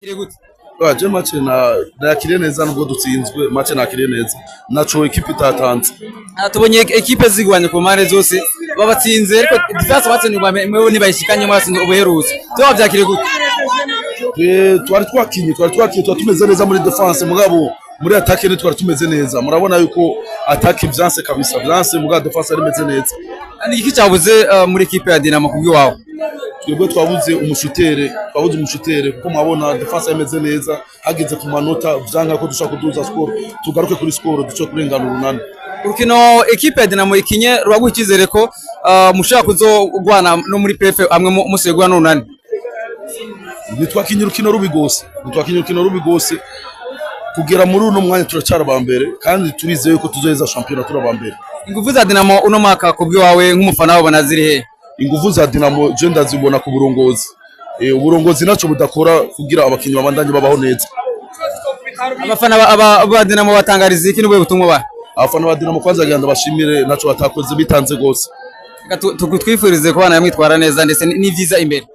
Je match nakiriye neza nubwo dutsinzwe match nakiriye neza naco equipe itatanze. Tubonye equipe zigwanye ku mpande zose babatsinze ariko defense batsinzwe mwe nibayishikanye mwasinze ubuherutse. Byo byakiriye gute? Twari twakinye tumeze neza muri defense mugabo muri attaque ni twari tumeze neza. Murabona yuko attaque vyanse kabisa vyanse mugabo defense ari meze neza. Ani iki cyabuze muri equipe ya Dinamo kubwi wawe? Twebwe twabuze umushutere kuko mwabona defense yameze neza hageze ku manota vyanga ko dushaka kuduza score tugaruke kuri score duce kurengana urunani. Urukino equipe ya Dinamo ikinye rwaguha icyizere ko mushaka kuzogwana no muri PF amwe musegwa n'urunani. Nitwakinye urukino rubi gose kugera muri uno mwanya turacara ba mbere kandi turizeye ko tuzoheza championnat turaba mbere. Ingufu za Dinamo uno mwaka kubwi wawe nk'umufana wabo banaziri he? Ingufu za Dinamo je ndazibona ku burongozi. Uburongozi naco budakora kugira abakinyi babandanye babaho neza. Abafana ba Dinamo batangariza iki n'ubwo butumwa ba? Abafana ba Dinamo kwanza ganda bashimire naco batakoze bitanze gose. Twifurize ko bana yamwitwara neza ndetse ni vyiza imbere.